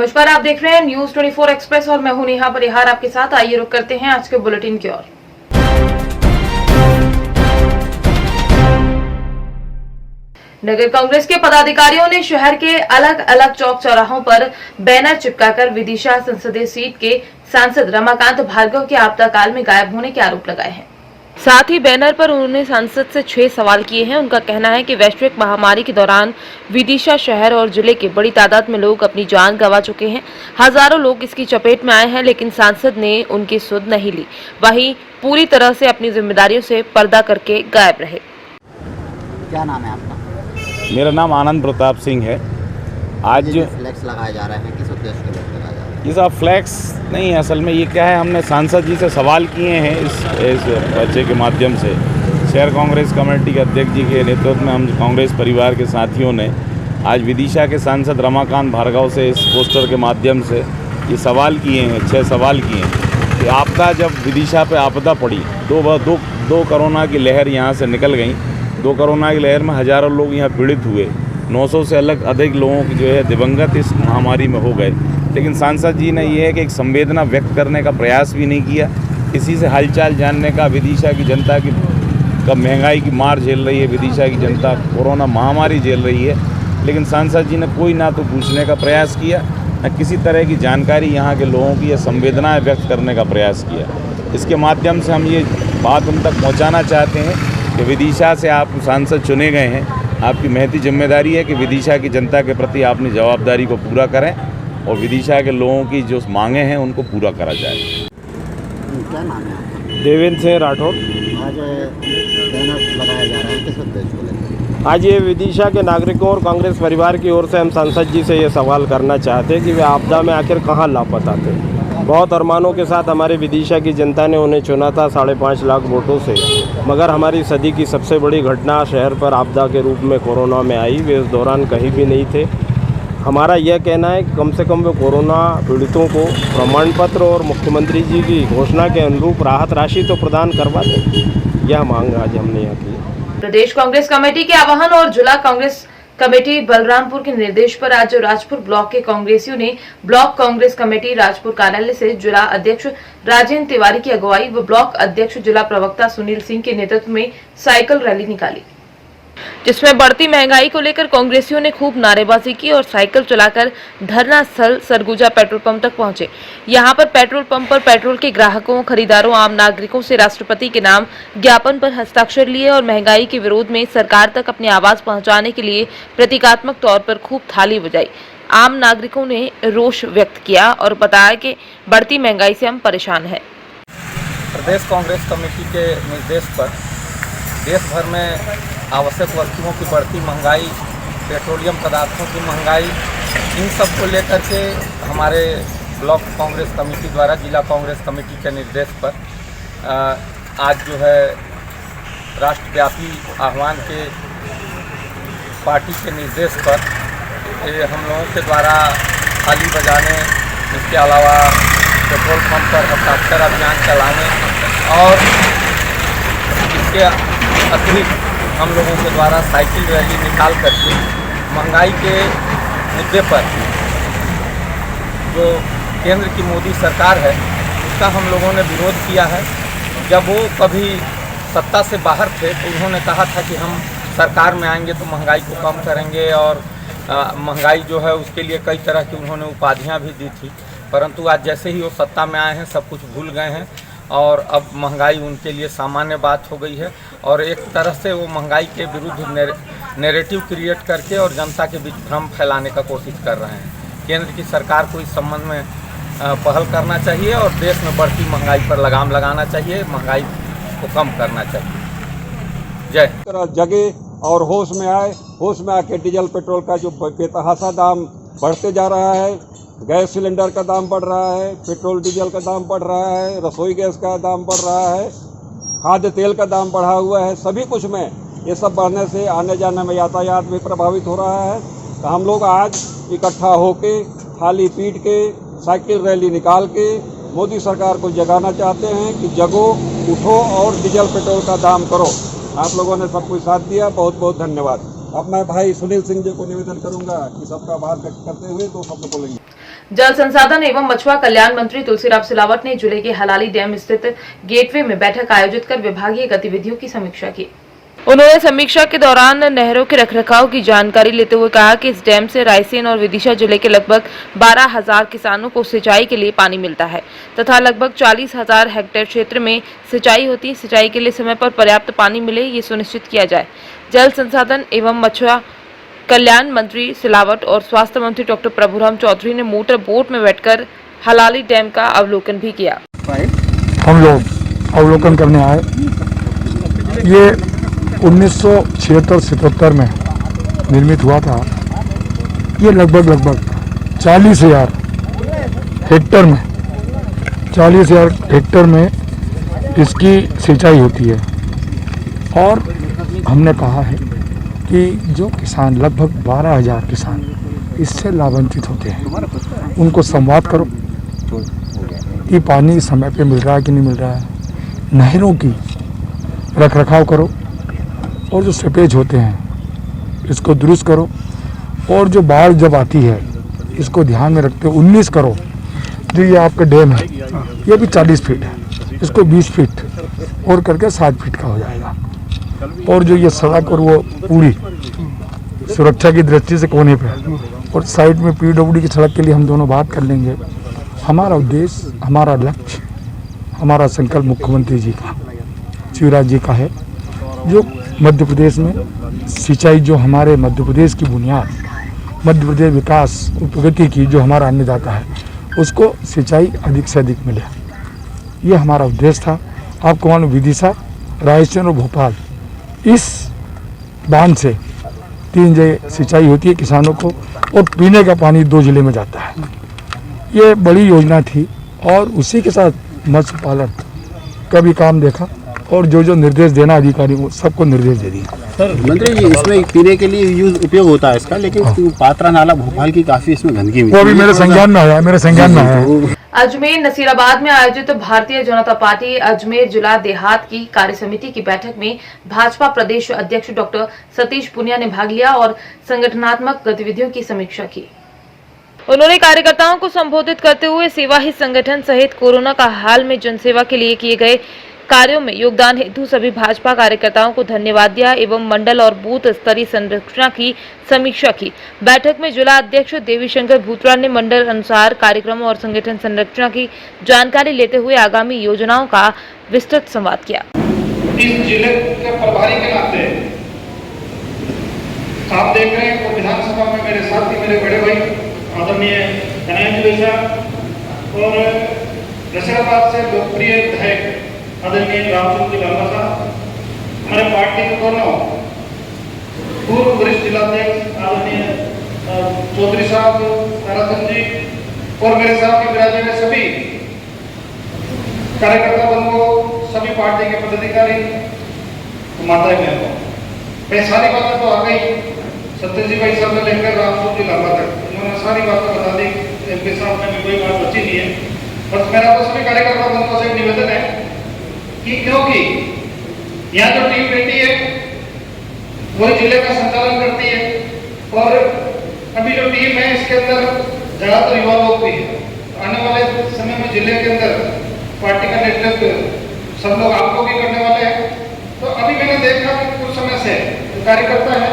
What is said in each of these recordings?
नमस्कार, आप देख रहे हैं न्यूज 24 एक्सप्रेस और मैं हूं नेहा परिहार आपके साथ। आइए रुक करते हैं आज के बुलेटिन की ओर। नगर कांग्रेस के पदाधिकारियों ने शहर के अलग अलग चौक चौराहों पर बैनर चिपकाकर विदिशा संसदीय सीट के सांसद रमाकांत भार्गव के आपदा काल में गायब होने के आरोप लगाए हैं। साथ ही बैनर पर उन्होंने सांसद से 6 सवाल किए हैं। उनका कहना है कि वैश्विक महामारी के दौरान विदिशा शहर और जिले के बड़ी तादाद में लोग अपनी जान गंवा चुके हैं। हजारों लोग इसकी चपेट में आए हैं, लेकिन सांसद ने उनकी सुध नहीं ली। वहीं पूरी तरह से अपनी जिम्मेदारियों से पर्दा करके गायब रहे। क्या नाम है आपका? मेरा नाम आनंद प्रताप सिंह है। आज जो फ्लैक्स लगाए जा रहे हैं, किस उद्देश्य के लिए लगाए जा रहे हैं? ये सब फ्लैक्स नहीं है, असल में ये क्या है, हमने सांसद जी से सवाल किए हैं इस पर्चे के माध्यम से। शहर कांग्रेस कमेटी के अध्यक्ष जी के नेतृत्व में हम कांग्रेस परिवार के साथियों ने आज विदिशा के सांसद रमाकांत भार्गव से इस पोस्टर के माध्यम से ये सवाल किए हैं, 6 सवाल किए हैं कि आपदा जब विदिशा पे आपदा पड़ी, दो कोरोना की लहर यहाँ से निकल गई। 2 कोरोना की लहर में हज़ारों लोग यहाँ पीड़ित हुए, 900 से अधिक लोगों की जो है दिवंगत इस महामारी में हो गए। लेकिन सांसद जी ने ये है कि एक संवेदना व्यक्त करने का प्रयास भी नहीं किया, किसी से हालचाल जानने का। विदिशा की जनता की कब महंगाई की मार झेल रही है, विदिशा की जनता कोरोना महामारी झेल रही है, लेकिन सांसद जी ने कोई ना तो पूछने का प्रयास किया, न किसी तरह की जानकारी यहाँ के लोगों की या संवेदनाएँ व्यक्त करने का प्रयास किया। इसके माध्यम से हम ये बात उन तक पहुँचाना चाहते हैं कि विदिशा से आप सांसद चुने गए हैं, आपकी महती जिम्मेदारी है कि विदिशा की जनता के प्रति अपनी जवाबदारी को पूरा करें और विदिशा के लोगों की जो मांगे हैं उनको पूरा करा जाए। क्या नाम है आपका? देवेंद्र सिंह राठौर। आज बैनर लगाया जा रहा है, किस उद्देश्य को लेकर? आज ये विदिशा के नागरिकों और कांग्रेस परिवार की ओर से हम सांसद जी से ये सवाल करना चाहते हैं कि वे आपदा में आखिर कहाँ लापता थे। बहुत अरमानों के साथ हमारे विदिशा की जनता ने उन्हें चुना था 5.5 लाख वोटों से, मगर हमारी सदी की सबसे बड़ी घटना शहर पर आपदा के रूप में कोरोना में आई। वे उस दौरान कहीं भी नहीं थे। हमारा यह कहना है कि कम से कम वे कोरोना पीड़ितों को प्रमाण पत्र और मुख्यमंत्री जी की घोषणा के अनुरूप राहत राशि तो प्रदान करवा दें। यह मांग आज हमने यहाँ की। प्रदेश कांग्रेस कमेटी के आह्वान और जिला कांग्रेस कमेटी बलरामपुर के निर्देश पर आज राजपुर ब्लॉक के कांग्रेसियों ने ब्लॉक कांग्रेस कमेटी राजपुर कार्यालय से जिला अध्यक्ष राजेंद्र तिवारी की अगुवाई व ब्लॉक अध्यक्ष जिला प्रवक्ता सुनील सिंह के नेतृत्व में साइकिल रैली निकाली, जिसमें बढ़ती महंगाई को लेकर कांग्रेसियों ने खूब नारेबाजी की और साइकिल चलाकर धरना स्थल सरगुजा पेट्रोल पंप तक पहुंचे। यहां पर पेट्रोल पंप पर पेट्रोल के ग्राहकों, खरीदारों, आम नागरिकों से राष्ट्रपति के नाम ज्ञापन पर हस्ताक्षर लिए और महंगाई के विरोध में सरकार तक अपनी आवाज पहुंचाने के लिए प्रतीकात्मक तौर पर खूब थाली बजाई। आम नागरिकों ने रोष व्यक्त किया और बताया कि बढ़ती महंगाई से हम परेशान हैं। प्रदेश कांग्रेस कमेटी के निर्देश पर देश भर में आवश्यक वस्तुओं की बढ़ती महंगाई, पेट्रोलियम पदार्थों की महंगाई, इन सब को लेकर के हमारे ब्लॉक कांग्रेस कमेटी द्वारा जिला कांग्रेस कमेटी के निर्देश पर आज जो है राष्ट्रव्यापी आह्वान के पार्टी के निर्देश पर हम लोगों के द्वारा थाली बजाने, इसके अलावा पेट्रोल पंप पर हस्ताक्षर अभियान चलाने और इसके अतिरिक्त हम लोगों के द्वारा साइकिल रैली निकाल करके महंगाई के मुद्दे पर जो केंद्र की मोदी सरकार है उसका हम लोगों ने विरोध किया है। जब वो कभी सत्ता से बाहर थे तो उन्होंने कहा था कि हम सरकार में आएंगे तो महंगाई को कम करेंगे और महंगाई जो है उसके लिए कई तरह की उन्होंने उपाधियां भी दी थी, परंतु आज जैसे ही वो सत्ता में आए हैं सब कुछ भूल गए हैं और अब महंगाई उनके लिए सामान्य बात हो गई है और एक तरह से वो महंगाई के विरुद्ध नैरेटिव क्रिएट करके और जनता के बीच भ्रम फैलाने का कोशिश कर रहे हैं। केंद्र की सरकार को इस संबंध में पहल करना चाहिए और देश में बढ़ती महंगाई पर लगाम लगाना चाहिए, महंगाई को कम करना चाहिए। जय जगे और होश में आए, होश में आके डीजल पेट्रोल का जो बेतहाशा दाम बढ़ते जा रहा है, गैस सिलेंडर का दाम बढ़ रहा है, पेट्रोल डीजल का दाम बढ़ रहा है, रसोई गैस का दाम बढ़ रहा है, खाद्य तेल का दाम बढ़ा हुआ है, सभी कुछ में ये सब बढ़ने से आने जाने में यातायात भी प्रभावित हो रहा है। तो हम लोग आज इकट्ठा होके थाली पीट के साइकिल रैली निकाल के मोदी सरकार को जगाना चाहते हैं कि जगो, उठो और डीजल पेट्रोल का दाम करो। आप लोगों ने सब कुछ साथ दिया, बहुत बहुत धन्यवाद। अब मैं भाई सुनील सिंह जी को निवेदन करूंगा कि सबका आभार व्यक्त करते हुए 2 शब्द बोलेंगे। जल संसाधन एवं मछुआ कल्याण मंत्री तुलसीराम सिलावट ने जिले के हलाली डैम स्थित गेटवे में बैठक आयोजित कर विभागीय गतिविधियों की समीक्षा की। उन्होंने समीक्षा के दौरान नहरों के रखरखाव की जानकारी लेते हुए कहा कि इस डैम से रायसेन और विदिशा जिले के लगभग 12,000 किसानों को सिंचाई के लिए पानी मिलता है तथा लगभग 40,000 हेक्टेयर क्षेत्र में सिंचाई होती है। सिंचाई के लिए समय पर पर्याप्त पानी मिले, ये सुनिश्चित किया जाए। जल संसाधन एवं मछुआ कल्याण मंत्री सिलावट और स्वास्थ्य मंत्री डॉक्टर प्रभुराम चौधरी ने मोटर बोट में बैठकर हलाली डैम का अवलोकन भी किया। हम लोग अवलोकन करने आए। ये 1976-77 में निर्मित हुआ था। ये लगभग 40,000 हेक्टेयर में 40,000 हेक्टेयर में इसकी सिंचाई होती है। और हमने कहा है कि जो किसान लगभग 12,000 किसान इससे लाभान्वित होते हैं, उनको संवाद करो कि पानी समय पे मिल रहा है कि नहीं मिल रहा है, नहरों की रखरखाव करो और जो सीपेज होते हैं इसको दुरुस्त करो और जो बाढ़ जब आती है इसको ध्यान में रखते हुए 19 करो। जो ये आपका डैम है ये भी 40 फीट है, इसको 20 फीट और करके 60 फीट का हो जाएगा। और जो ये सड़क और वो पूरी सुरक्षा की दृष्टि से कोने पे और साइड में PWD की सड़क के लिए हम दोनों बात कर लेंगे। हमारा उद्देश्य, हमारा लक्ष्य, हमारा संकल्प मुख्यमंत्री जी का, शिवराज जी का है। जो मध्य प्रदेश में सिंचाई, जो हमारे मध्य प्रदेश की बुनियाद, मध्य प्रदेश विकास प्रगति की जो हमारा अन्नदाता है, उसको सिंचाई अधिक से अधिक मिले, ये हमारा उद्देश्य था। आपको मालूम विदिशा, रायसेन और भोपाल, इस बांध से 3 जगह सिंचाई होती है किसानों को और पीने का पानी 2 जिले में जाता है। ये बड़ी योजना थी और उसी के साथ मत्स्य पालन का भी काम देखा और जो निर्देश देना अधिकारी वो सबको निर्देश दे दिया। सर मंत्री जी, इसमें पीने के लिए उपयोग होता है इसका, लेकिन पात्रा नाला भोपाल की काफी इसमें गंदगी वो भी मेरे संज्ञान में आया, अजमेर नसीराबाद में आयोजित भारतीय जनता पार्टी अजमेर जिला देहात की कार्य समिति की बैठक में भाजपा प्रदेश अध्यक्ष डॉक्टर सतीश पुनिया ने भाग लिया और संगठनात्मक गतिविधियों की समीक्षा की। उन्होंने कार्यकर्ताओं को संबोधित करते हुए सेवा ही संगठन सहित कोरोना का हाल में जनसेवा के लिए किए गए कार्यों में योगदान हेतु सभी भाजपा कार्यकर्ताओं को धन्यवाद दिया एवं मंडल और बूथ स्तरीय संरचना की समीक्षा की। बैठक में जिला अध्यक्ष देवीशंकर भूतरा ने मंडल अनुसार कार्यक्रमों और संगठन संरचना की जानकारी लेते हुए आगामी योजनाओं का विस्तृत संवाद किया। इस जिले के प्रभारी के नाते आप देख रहे हैं विधानसभा में मेरे साथी, मेरे बड़े भाई आदरणीय कन्हैया साहब और नसीराबाद से लोकप्रिय विधायक आदरणीय रामचंद्र लांबा साहब, हमारे पार्टी के दोनों पूर्व वरिष्ठ जिलाध्यक्ष आदरणीय चौधरी साहब, ताराचंद जी और मेरे साथ में विराजे हुए सभी कार्यकर्ता बंधुओं, सभी पार्टी के पदाधिकारी, माताएं बहनों, मैं सारी बातें तो आ गई सत्यजी भाई साहब ने लेकर रामचंद्र लांबा तक उन्होंने सारी बातें बता दी। एमपी साहब में भी कोई बात बची नहीं है। बस मेरा तो सभी कार्यकर्ता बंधुओं से निवेदन है कि क्योंकि यहाँ जो टीम बैठी है वही जिले का संचालन करती है और अभी जो टीम है इसके अंदर ज्यादातर युवा लोग भी है। आने वाले समय में जिले के अंदर पार्टी का नेतृत्व सब लोग आपको भी करने वाले हैं। तो अभी मैंने देखा कि कुछ समय से जो कार्यकर्ता है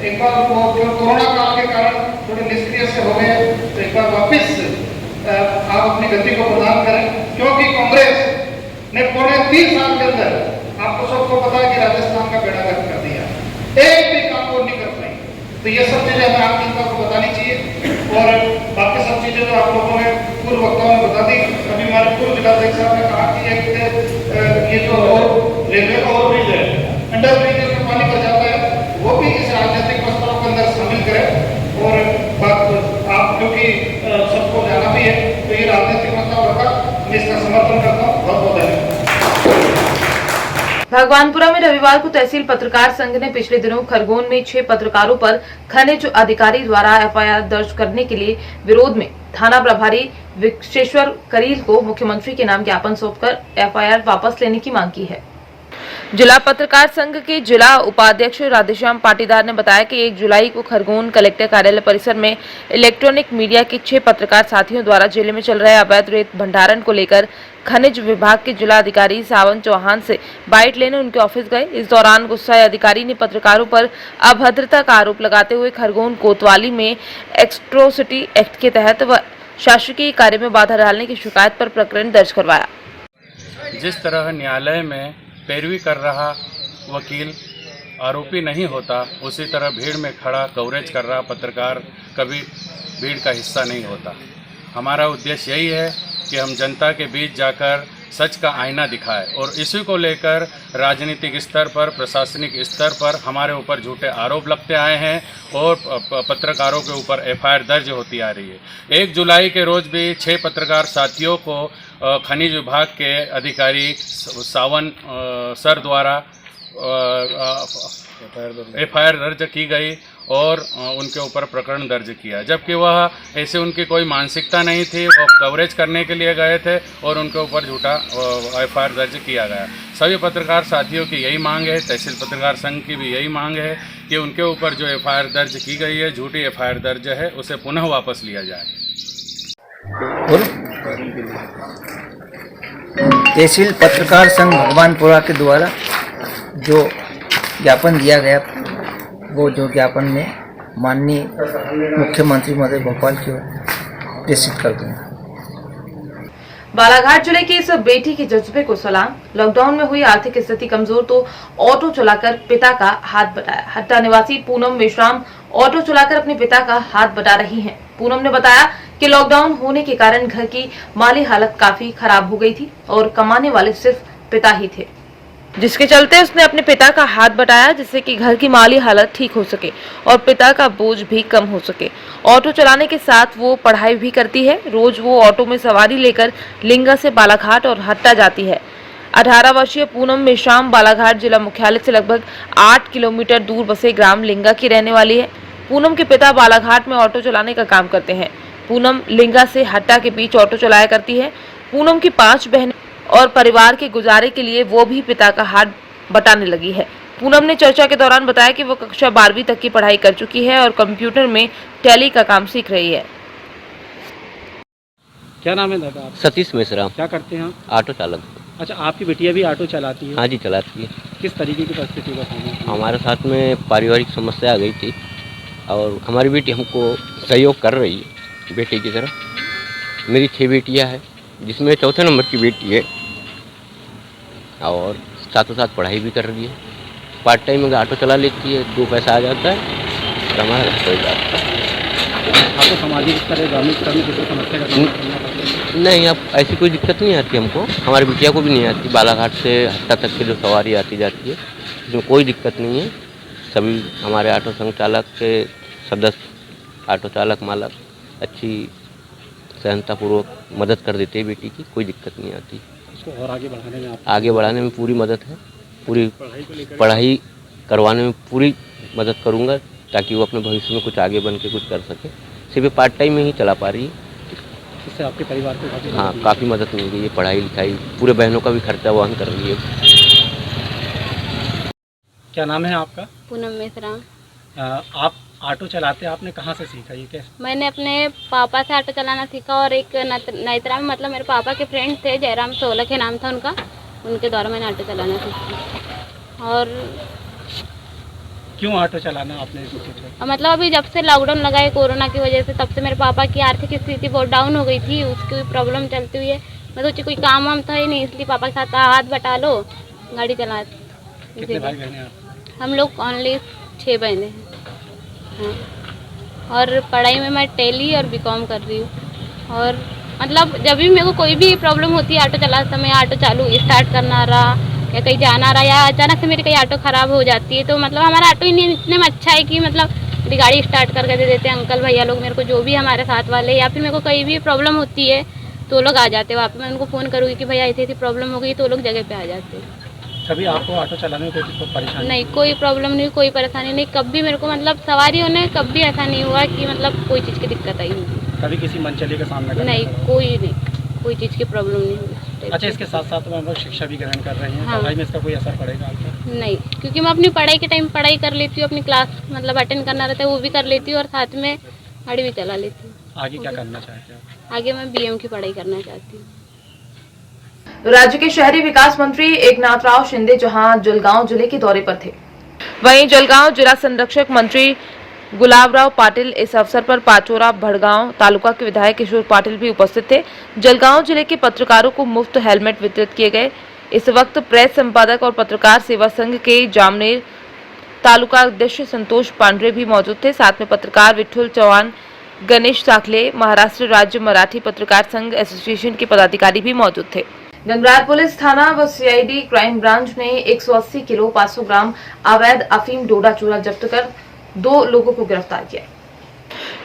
एक बार वो कोरोना काल के कारण थोड़े निष्क्रिय से हो गए, तो एक बार वापिस आप अपनी गति को प्रदान करें, क्योंकि कांग्रेस ने पौने 3 साल के अंदर आपको सबको पता है कि राजस्थान का बेड़ा गर्क कर दिया, एक भी काम वो नहीं कर पाई। तो ये सब चीजें हमें आप जनता को बतानी चाहिए और बाकी सब चीजें तो आप लोगों ने पूर्व वक्ताओं ने बता दी। अभी हमारे पूर्व जिलाध्यक्ष साहब ने कहा कि ये जो रेलवे का और ब्रिज है, अंडर ब्रिज में पानी भर जाता है, वो भी इस राजनीतिक प्रस्ताव के अंदर शामिल करें। और बात आप क्योंकि सबको जाना भी है तो ये राजनीतिक प्रस्ताव रखा, मैं इसका समर्थन करता हूँ। बहुत बहुत धन्यवाद। भगवानपुरा में रविवार को तहसील पत्रकार संघ ने पिछले दिनों खरगोन में 6 पत्रकारों पर खनिज अधिकारी द्वारा एफआईआर दर्ज करने के लिए विरोध में थाना प्रभारी विशेश्वर करील को मुख्यमंत्री के नाम ज्ञापन सौंपकर एफआईआर वापस लेने की मांग की है। जिला पत्रकार संघ के जिला उपाध्यक्ष राधेश्याम पाटीदार ने बताया कि 1 जुलाई को खरगोन कलेक्टर कार्यालय परिसर में इलेक्ट्रॉनिक मीडिया के 6 पत्रकार साथियों द्वारा जिले में चल रहे अवैध रेत भंडारण को लेकर खनिज विभाग के जिला अधिकारी सावन चौहान से बाइट लेने उनके ऑफिस गए। इस दौरान गुस्साए अधिकारी ने पत्रकारों पर अभद्रता का आरोप लगाते हुए खरगोन कोतवाली में एट्रोसिटी एक्ट के तहत शासकीय कार्य में बाधा डालने की शिकायत पर प्रकरण दर्ज करवाया। जिस तरह न्यायालय में पैरवी कर रहा वकील आरोपी नहीं होता, उसी तरह भीड़ में खड़ा कवरेज कर रहा पत्रकार कभी भीड़ का हिस्सा नहीं होता। हमारा उद्देश्य यही है कि हम जनता के बीच जाकर सच का आईना दिखाए और इसी को लेकर राजनीतिक स्तर पर, प्रशासनिक स्तर पर हमारे ऊपर झूठे आरोप लगते आए हैं और पत्रकारों के ऊपर एफआईआर दर्ज होती आ रही है। 1 जुलाई के रोज़ भी 6 पत्रकार साथियों को खनिज विभाग के अधिकारी सावन सर द्वारा एफआईआर दर्ज की गई और उनके ऊपर प्रकरण दर्ज किया, जबकि वह ऐसे उनकी कोई मानसिकता नहीं थी। वो कवरेज करने के लिए गए थे और उनके ऊपर झूठा एफआईआर दर्ज किया गया। सभी पत्रकार साथियों की यही मांग है, तहसील पत्रकार संघ की भी यही मांग है कि उनके ऊपर जो एफआईआर दर्ज की गई है, झूठी एफआईआर दर्ज है, उसे पुनः वापस लिया जाए। तहसील पत्रकार संघ भगवानपुरा के द्वारा जो ज्ञापन दिया गया, वो जो ज्ञापन में माननीय मुख्यमंत्री महोदय भोपाल की ओर प्रेषित कर दूंगा। बालाघाट जिले की इस बेटी के जज्बे को सलाम। लॉकडाउन में हुई आर्थिक स्थिति कमजोर तो ऑटो चलाकर पिता का हाथ बटाया। हट्टा निवासी पूनम मेश्राम ऑटो चलाकर अपने पिता का हाथ बटा रही हैं। पूनम ने बताया कि लॉकडाउन होने के कारण घर की माली हालत काफी खराब हो गई थी और कमाने वाले सिर्फ पिता ही थे, जिसके चलते उसने अपने पिता का हाथ बटाया जिससे कि घर की माली हालत ठीक हो सके और पिता का बोझ भी कम हो सके। ऑटो चलाने के साथ वो पढ़ाई भी करती है। रोज वो ऑटो में सवारी लेकर लिंगा से बालाघाट और हट्टा जाती है। 18 वर्षीय पूनम मेश्राम बालाघाट जिला मुख्यालय से लगभग 8 किलोमीटर दूर बसे ग्राम लिंगा की रहने वाली है। पूनम के पिता बालाघाट में ऑटो चलाने का काम करते हैं। पूनम लिंगा से हट्टा के बीच ऑटो चलाया करती है। पूनम की 5 बहनें और परिवार के गुजारे के लिए वो भी पिता का हाथ बटाने लगी है। पूनम ने चर्चा के दौरान बताया कि वो कक्षा 12वीं तक की पढ़ाई कर चुकी है और कंप्यूटर में टैली का काम सीख रही है। क्या नाम है दादा? सतीश मेश्राम। क्या करते हैं? ऑटो चालक। अच्छा, आपकी बिटिया भी ऑटो चलाती है? हाँ जी, चलाती है। किस तरीके की परिस्थिति बताइए? हमारे साथ में पारिवारिक समस्या आ गई थी और हमारी बेटी हमको सहयोग कर रही है बेटी की तरह। मेरी 6 बेटियाँ हैं जिसमें चौथे नंबर की बेटी है और साथों साथ पढ़ाई भी कर रही है। पार्ट टाइम में ऑटो चला लेती है, 2 पैसा आ जाता है और हमारा घर चल जाता है। आपको सामाजिक स्तर ग्रामीण स्तर में किसी समस्या का सामना करना पड़ता है? नहीं, अब ऐसी कोई दिक्कत नहीं आती हमको, हमारी बिटिया को भी नहीं आती। बालाघाट से हट्टा तक की जो सवारी आती जाती है उसमें कोई दिक्कत नहीं है। सभी हमारे ऑटो संघ चालक के सदस्य, ऑटो चालक मालक अच्छी सहनतापूर्वक मदद कर देते हैं बेटी की, कोई दिक्कत नहीं आती। उसको और आगे बढ़ाने में पूरी मदद है। पूरी पढ़ाई करवाने में पूरी मदद करूंगा ताकि वो अपने भविष्य में कुछ आगे बन के कुछ कर सके। सिर्फ पार्ट टाइम में ही चला पा रही है। इससे आपके परिवार को काफ़ी मदद मिल गई है। पढ़ाई लिखाई, पूरे बहनों का भी खर्चा वहन कर रही है। क्या नाम है आपका? पूनम मेश्राम। आप ऑटो चलाते हैं, आपने कहाँ से सीखा ये? कैसे? मैंने अपने पापा से ऑटो चलाना सीखा और एक नैत्रा में, मतलब मेरे पापा के फ्रेंड थे, जयराम सोलह के नाम था उनका, उनके द्वारा मैंने ऑटो चलाना सीखा। और क्यों ऑटो चलाना आपने सीखा? मतलब अभी जब से लॉकडाउन लगा है कोरोना की वजह से, तब से मेरे पापा की आर्थिक स्थिति बहुत डाउन हो गई थी। उसकी प्रॉब्लम चलती हुई है, मैं सोची कोई काम वाम था ही नहीं, इसलिए पापा के साथ हाथ बटा लो, गाड़ी चला। कितने भाई बहन हैं? हम लोग ओनली 6 बहनें हैं। हाँ। और पढ़ाई में मैं टैली और बीकॉम कर रही हूँ। और मतलब जब भी मेरे को कोई भी प्रॉब्लम होती है ऑटो चलाते समय, ऑटो चालू स्टार्ट करना रहा या कहीं जाना रहा या अचानक से मेरी कहीं ऑटो ख़राब हो जाती है, तो मतलब हमारा ऑटो इतने में अच्छा है कि मतलब मेरी गाड़ी स्टार्ट करके दे देते हैं अंकल भैया लोग मेरे को, जो भी हमारे साथ वाले। या फिर मेरे को कहीं भी प्रॉब्लम होती है तो लोग आ जाते हैं वहाँ पे। मैं उनको फ़ोन करूँगी कि भैया ऐसी प्रॉब्लम हो गई, तो लोग जगह पे आ जाते हैं। कभी आपको ऑटो चलाने में कोई परेशानी? नहीं, कोई प्रॉब्लम नहीं, कोई परेशानी नहीं। कभी मेरे को मतलब सवारी होने कभी भी ऐसा नहीं हुआ कि मतलब कोई चीज़ की दिक्कत आई नहीं। कभी किसी मनचले का सामना? नहीं, कोई नहीं। कोई चीज़ की प्रॉब्लम नहीं हुई। अच्छा, इसके साथ साथ में हम लोग शिक्षा भी ग्रहण कर रहे हैं, हाँ। पढ़ाई में इसका कोई असर पड़ेगा आपको? नहीं, क्योंकि मैं अपनी पढ़ाई के टाइम पढ़ाई कर लेती हूँ, अपनी क्लास मतलब अटेंड करना रहता है वो भी कर लेती हूँ और साथ में गाड़ी भी चला लेती हूँ। आगे क्या करना चाहते हैं आप? आगे मैं बीएम की पढ़ाई करना चाहती हूँ। राज्य के शहरी विकास मंत्री एकनाथराव शिंदे जहां जलगांव जिले के दौरे पर थे, वहीं जलगांव जिला संरक्षक मंत्री गुलाबराव पाटिल इस अवसर पर पाचोरा भड़गांव तालुका के विधायक किशोर पाटिल भी उपस्थित थे। जलगांव जिले के पत्रकारों को मुफ्त हेलमेट वितरित किए गए। इस वक्त प्रेस संपादक और पत्रकार सेवा संघ के जामनेर तालुका अध्यक्ष संतोष पांडरे भी मौजूद थे। साथ में पत्रकार विठुल चौहान, गणेश साखले, महाराष्ट्र राज्य मराठी पत्रकार संघ एसोसिएशन के पदाधिकारी भी मौजूद थे। गंगरार पुलिस थाना व सीआईडी क्राइम ब्रांच ने 180 किलो 500 ग्राम अवैध अफीम डोडा चूरा जब्त कर 2 लोगों को गिरफ्तार किया।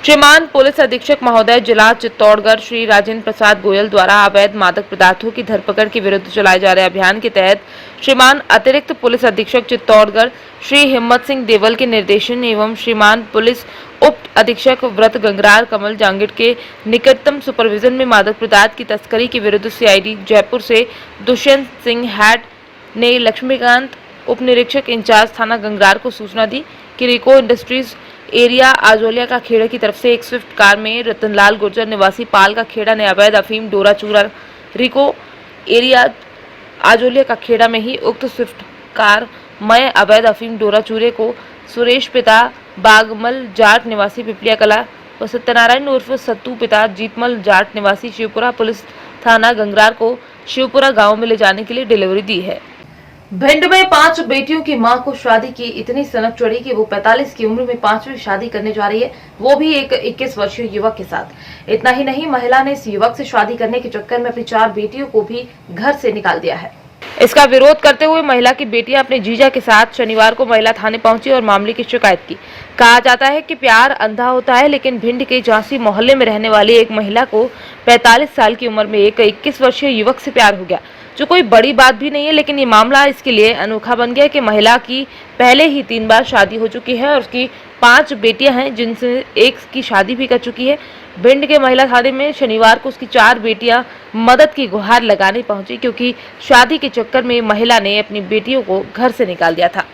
श्रीमान पुलिस अधीक्षक महोदय जिला चित्तौड़गढ़ श्री राजेंद्र प्रसाद गोयल द्वारा अवैध मादक पदार्थों की धरपकड़ के विरुद्ध चलाए जा रहे अभियान के तहत श्रीमान अतिरिक्त पुलिस अधीक्षक चित्तौड़गढ़ श्री हिम्मत सिंह देवल के निर्देशन एवं श्रीमान पुलिस उप अधीक्षक व्रत गंगरार कमल जांगिड़ के निकटतम सुपरविजन में मादक पदार्थ की तस्करी के विरुद्ध सीआईडी जयपुर से दुष्यंत सिंह हैड ने लक्ष्मीकांत उप निरीक्षक इंचार्ज थाना गंगरार को सूचना दी कि रिको इंडस्ट्रीज एरिया आजोलिया का खेड़ा की तरफ से एक स्विफ्ट कार में रतनलाल गुर्जर निवासी पाल का खेड़ा ने अवैध अफीम डोरा चूरा रिको एरिया आजोलिया का खेड़ा में ही उक्त स्विफ्ट कार में अवैध अफीम डोरा चूरे को सुरेश पिता बागमल जाट निवासी पिपलिया कला व सत्यनारायण उर्फ सत्तू पिता जीतमल जाट निवासी शिवपुरा पुलिस थाना गंगरार को शिवपुरा गांव में ले जाने के लिए डिलीवरी दी है। भिंड में 5 बेटियों की मां को शादी की इतनी सनक चढ़ी कि वो 45 की उम्र में 5वीं शादी करने जा रही है, वो भी एक 21 वर्षीय युवक के साथ। इतना ही नहीं, महिला ने इस युवक से शादी करने के चक्कर में अपनी 4 बेटियों को भी घर से निकाल दिया है। इसका विरोध करते हुए महिला की बेटियां अपने जीजा के साथ शनिवार को महिला थाने पहुंची और मामले की शिकायत की। कहा जाता है कि प्यार अंधा होता है, लेकिन भिंड के झांसी मोहल्ले में रहने वाली एक महिला को 45 साल की उम्र में एक 21 वर्षीय युवक से प्यार हो गया, जो कोई बड़ी बात भी नहीं है। लेकिन ये मामला इसके लिए अनोखा बन गया कि महिला की पहले ही 3 बार शादी हो चुकी है और उसकी 5 बेटियां हैं, जिनसे एक की शादी भी कर चुकी है। भिंड के महिला थाने में शनिवार को उसकी 4 बेटियां मदद की गुहार लगाने पहुंची, क्योंकि शादी के चक्कर में महिला ने अपनी बेटियों को घर से निकाल दिया था।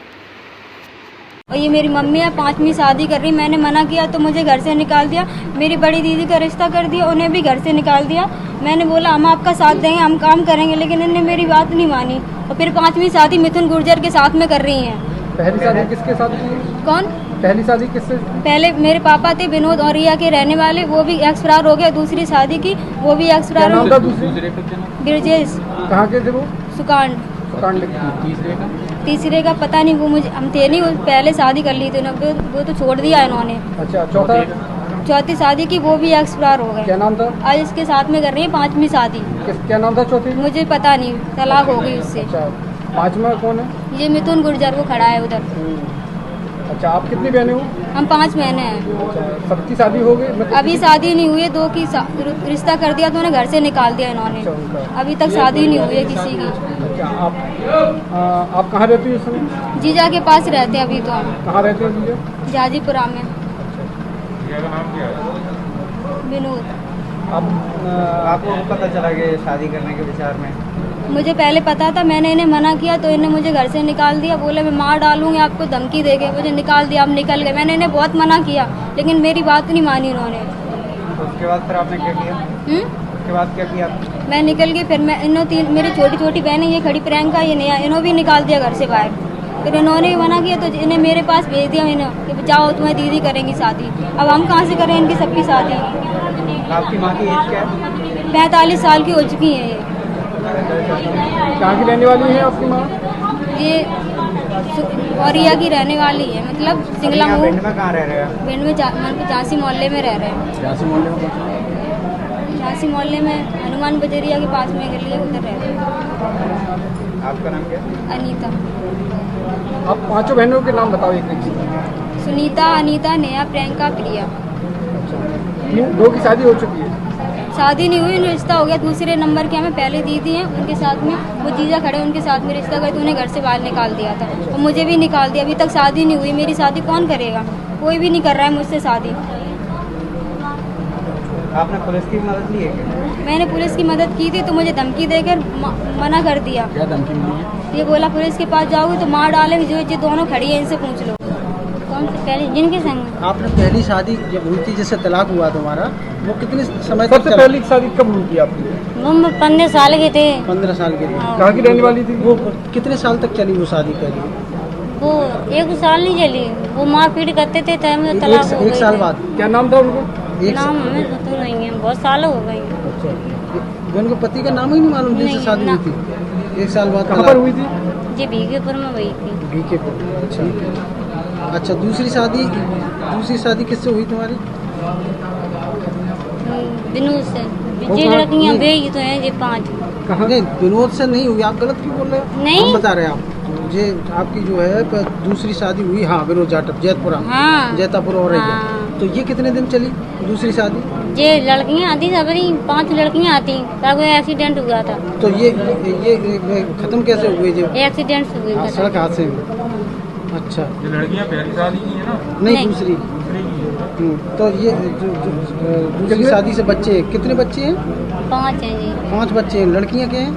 और ये मेरी मम्मी है, 5वीं शादी कर रही, मैंने मना किया तो मुझे घर से निकाल दिया। मेरी बड़ी दीदी का रिश्ता कर दिया, उन्हें भी घर से निकाल दिया। मैंने बोला हम आपका साथ देंगे, हम काम करेंगे, लेकिन इन्होंने मेरी बात नहीं मानी और फिर 5वीं शादी मिथुन गुर्जर के साथ में कर रही हैं। पहली शादी किसके साथ की? कौन? पहली शादी किससे? पहले मेरे पापा थे विनोद और रिया के रहने वाले, वो भी एक्सपायर हो गए। दूसरी शादी की, वो भी एक्सपायर हो गए। गिरजेश। कहाँ के थे वो? सुकांड। तीसरे का पता नहीं, वो मुझे हम थे नहीं, पहले शादी कर ली थी ना, वो तो छोड़ दिया इन्होंने। अच्छा, चौथी शादी की, वो भी एक्सपायर हो गए। क्या नाम था? आज इसके साथ में कर रही है 5वीं शादी। क्या नाम था चौथी? मुझे पता नहीं, तलाक हो गई उससे। अच्छा, 5वां कौन है? ये मिथुन गुर्जर, वो खड़ा है उधर। अच्छा, आप कितनी बहनें हो? हम 5 बहनें हैं। अच्छा, सबकी शादी हो गई? मतलब अभी शादी नहीं हुई है, 2 की रिश्ता कर दिया तो उन्हें घर से निकाल दिया इन्होंने। अभी तक शादी नहीं हुई है किसी की। अच्छा, आप कहाँ रहती हो इस समय? जीजा के पास रहते हैं अभी तो हम। कहाँ रहते हैं जीजा? जाजीपुरा में। विनोद। आपको पता चला कि शादी करने के विचार में? मुझे पहले पता था, मैंने इन्हें मना किया तो इन्हें मुझे घर से निकाल दिया। बोले मैं मार डालूंगी आपको, धमकी देके मुझे निकाल दिया। अब निकल गए। मैंने इन्हें बहुत मना किया, लेकिन मेरी बात नहीं मानी उन्होंने। उसके बाद फिर आपने क्या किया? उसके बाद क्या किया? मैं निकल गई। फिर मैं मेरी छोटी छोटी बहनें, ये खड़ी प्रियंका, ये नया, इन्हों भी निकाल दिया घर से बाहर। फिर इन्होंने भी मना किया तो इन्हें मेरे पास भेज दिया इन्हें कि जाओ तुम्हारी दीदी करेंगी शादी। अब हम कहाँ से करें इनकी सबकी शादी? आपकी माँ की एज क्या है? 45 साल की हो चुकी है ये। कहाँ की रहने वाली है आपकी माँ? ये औरिया की रहने वाली है, मतलब सिंगला मुँह। भिंड में कहाँ रह रहे हैं? भिंड में झांसी मोहल्ले में रह रहे हैं। झांसी मोहल्ले में? झांसी मोहल्ले में हनुमान बजरिया के पास में गली है, उधर रह रहे हैं। आपका नाम क्या है? अनीता। आप 5 बहनों के नाम बताओ एक एक। सुनीता, अनीता, नेहा, प्रियंका, प्रिया। 2 की शादी हो चुकी है? शादी नहीं हुई, उन्हें रिश्ता हो गया। दूसरे नंबर के हमें पहले दीदी हैं, उनके साथ में वो जीजा खड़े, उनके साथ में रिश्ता गए तो उन्हें घर से बाहर निकाल दिया था और मुझे भी निकाल दिया। अभी तक शादी नहीं हुई। मेरी शादी कौन करेगा? कोई भी नहीं कर रहा है मुझसे शादी। आपने पुलिस की मदद ली है क्या? मैंने पुलिस की मदद की थी तो मुझे धमकी देकर मना कर दिया। क्या धमकी मिली है? ये बोला पुलिस के पास जाओगे तो मार डालेंगे, जो ये दोनों खड़ी है इनसे पूछ लो। कौन से पहले जिनके संग? आपने पहली शादी जब हुई थी, जैसे तलाक हुआ तुम्हारा, वो कितने समय तक सबसे पहली शादी कब हुई थी आपकी? वो 15 साल के थे। 15 साल के थे। कहाँ की रहने वाली थी? वो कितने साल तक चली वो शादी पहली? वो 1 साल नहीं चली, वो मारपीट करते थे तब में तलाक हो गई। 1 साल बाद? क्या नाम था उनको? नाम हमें पता नहीं है, बहुत साल हो गए। अच्छा, उनके पति का नाम ही नहीं मालूम जिनसे शादी हुई थी? 1 साल बाद कहाँ पर हुई थी? ये भीखेपुर में हुई थी। भीखेपुर, अच्छा। अच्छा, दूसरी शादी किससे हुई तुम्हारी? विनोद से। ये लड़कियां बेई तो हैं, ये 5। कहाँ? नहीं, विनोद से नहीं हुई। आप गलत क्यों बोल रहे हो? नहीं, हम बता रहे हैं आप, ये आपकी जो है दूसरी शादी हुई। हाँ, विनोद जाटव, जैतपुरा। हाँ, जैतापुर और तो ये कितने दिन चली दूसरी शादी? ये लड़कियां आती सबरी 5 लड़कियां आती, तब एक्सीडेंट हुआ था। तो ये खत्म कैसे हुए? जो एक्सीडेंट से हुई खत्म। सड़क हादसे में। अच्छा, ये लड़कियां पहली शादी की है ना? नहीं, दूसरी। तो ये दूसरी शादी से बच्चे कितने बच्चे हैं? 5 हैं जी। 5 बच्चे हैं। लड़कियां क्या हैं?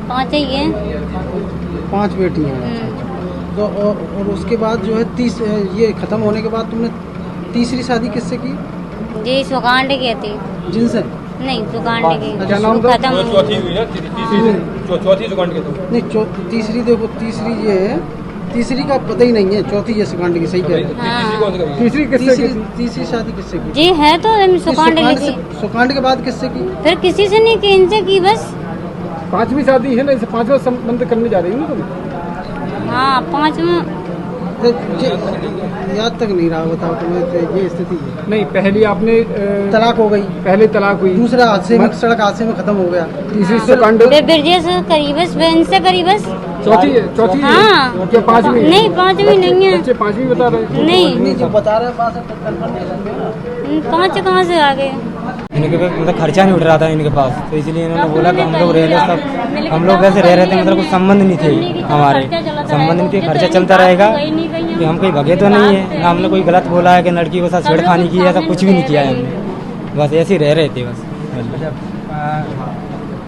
5 ही हैं। 5 बेटियां हैं। तो और उसके बाद जो है ये खत्म होने के बाद तुमने तीसरी शादी किससे की? जी सुकांड की थी। जिनसे? नहीं, सुकांड की। क्या नाम था? खत्म चौथी हुई है, चौथी सुकांड के। तो नहीं, तीसरी देखो, तीसरी ये है। तीसरी का पता ही नहीं है, चौथी ये सुकांड की। सही कह रहे हैं। तीसरी शादी किससे की? जी है तो सुकांड की। सुकांड के बाद किससे की? फिर किसी से नहीं की, इनसे की बस। 5वीं शादी है ना, इसे 5वां संबंध करने जा रही हो ना तुम? हाँ, 5वां। याद तक नहीं रहा, बताओ तुम्हें। तो ये स्थिति है। नहीं, पहली आपने तलाक हो गई, पहले तलाक हुई, दूसरा हादसे में, सड़क हादसे में खत्म हो गया। तीसरी सुकांड, फिर ब्रजेश करी बस, इनसे करी बस। चौथी हाँ। क्या 5वीं? नहीं, 5वीं नहीं है। बच्चे 5वीं बता रहे? नहीं, जो बता रहे हैं 5 कहाँ से आ गए? इनके पास मतलब खर्चा नहीं उठ रहा था इनके पास, तो इसलिए इन्होंने बोला कि हम लोग रह रहे सब, हम लोग वैसे रह रहे थे, मतलब कुछ संबंध नहीं थे हमारे, संबंध नहीं थे, खर्चा चलता रहेगा कि हम कोई भगे तो नहीं है ना, हमने कोई गलत बोला है कि लड़की के साथ छेड़खानी की है, ऐसा कुछ भी नहीं किया है हमने, बस ऐसे ही रह रहे थे बस।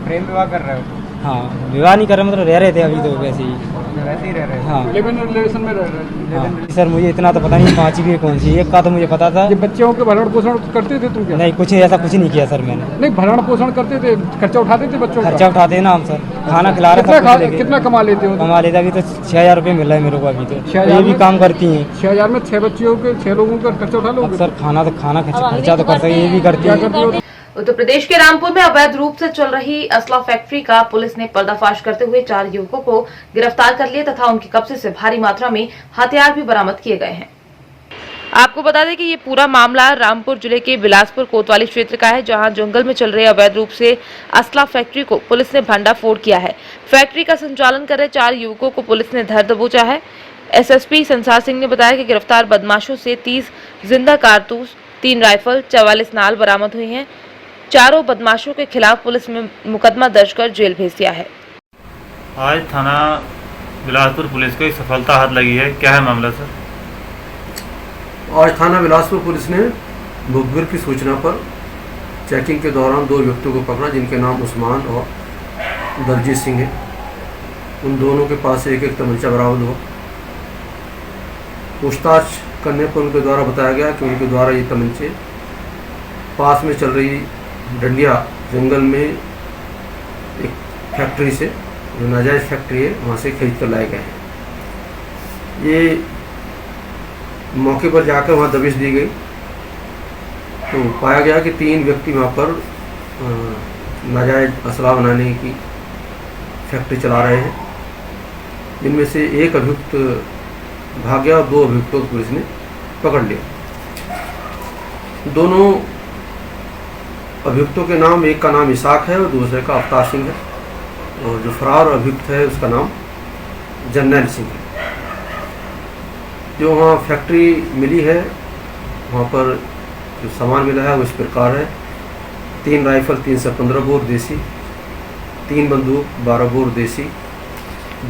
प्रेम विवाह कर रहे हो? हाँ, विवाह नहीं कर रहे, मतलब रह रहे थे अभी तो वैसे ही। वैसे ही रह रहे हैं? हाँ, लिव इन रिलेशन में रह रहे हैं। हाँ। सर मुझे इतना तो पता नहीं 5वीं कौन सी, एक का तो मुझे पता था। ये बच्चों के भरण पोषण करते थे तुम क्या? नहीं, कुछ ऐसा कुछ नहीं किया सर मैंने। नहीं, भरण पोषण करते थे, खर्चा उठाते थे बच्चों का? खर्चा उठाते हैं ना हम सर, खाना खिला रहे। कितना कमा लेते हो? कमा लेते अभी तो 6000 रुपये मिल रहा है मेरे को अभी तो। 6000 ये भी काम करती हैं। 6000 में 6 बच्चियों के 6 लोगों का खर्चा उठा लोगे? सर खाना खर्चा तो कर सके, ये भी करती है। उत्तर प्रदेश के रामपुर में अवैध रूप से चल रही असला फैक्ट्री का पुलिस ने पर्दाफाश करते हुए 4 युवकों को गिरफ्तार कर लिया तथा उनके कब्जे से भारी मात्रा में हथियार भी बरामद किए गए हैं। आपको बता दें कि ये पूरा मामला रामपुर जिले के बिलासपुर कोतवाली क्षेत्र का है, जहां जंगल में चल रहे अवैध रूप से असला फैक्ट्री को पुलिस ने भंडाफोड़ किया है। फैक्ट्री का संचालन कर रहे 4 युवकों को पुलिस ने धर दबोचा है। एसएसपी संसार सिंह ने बताया कि गिरफ्तार बदमाशों से 30 जिंदा कारतूस, 3 राइफल, 44 नाल बरामद हुई हैं। चारों बदमाशों के खिलाफ पुलिस ने मुकदमा दर्ज कर जेल भेज दिया है। आज थाना बिलासपुर पुलिस को एक सफलता हाथ लगी है, क्या है मामला सर? आज थाना बिलासपुर पुलिस ने मुखबिर की सूचना पर चेकिंग के दौरान 2 व्यक्तियों को पकड़ा, जिनके नाम उस्मान और दलजीत सिंह है। उन दोनों के पास से एक तमंचा बरामद हुआ। पूछताछ करने पर उनके द्वारा बताया गया कि उनके द्वारा ये तमंचे पास में चल रही डंडिया जंगल में एक फैक्ट्री से, जो नाजायज़ फैक्ट्री है, वहाँ से खरीद कर लाए गए हैं। ये मौके पर जाकर वहाँ दबिश दी गई तो पाया गया कि 3 व्यक्ति वहाँ पर नाजायज़ असला बनाने की फैक्ट्री चला रहे हैं, जिनमें से एक अभियुक्त भाग गया और 2 अभियुक्तों को पुलिस ने पकड़ लिया। दोनों अभियुक्तों के नाम, एक का नाम इसाक है और दूसरे का अवतार सिंह है, और जो फरार अभियुक्त है उसका नाम जर्नैल सिंह है। जो वहाँ फैक्ट्री मिली है, वहाँ पर जो सामान मिला है वो इस प्रकार है: 3 राइफल 315 बोर देसी, 3 बंदूक 12 बोर देसी,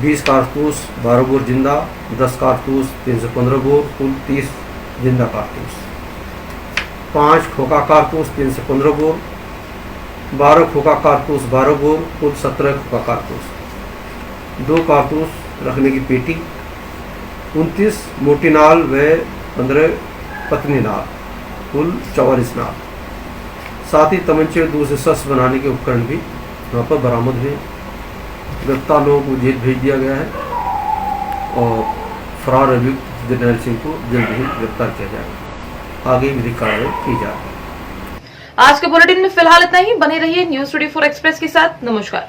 20 कारतूस 12 बोर जिंदा, 10 कारतूस 315 बोर, कुल 30 जिंदा कारतूस, 5 खोखा कारतूस 315 बोर, 12 खोखा कारतूस 12 बोर, कुल 17 खोखा कारतूस, 2 कारतूस रखने की पेटी, 29 मोटी नाल व 15 पतली नाल, कुल 44 नाल। साथ ही तमंचे दूसरे शस्त्र बनाने के उपकरण भी वहाँ पर बरामद हुए। गिरफ्तार लोगों को जेल भेज दिया गया है और फरार अभियुक्त जर्नैल सिंह को जल्द ही गिरफ्तार किया जाएगा। आगे विधिक कार्रवाई की जाएगी। आज के बुलेटिन में फिलहाल इतना ही। बने रहिए न्यूज़ 24 एक्सप्रेस के साथ। नमस्कार।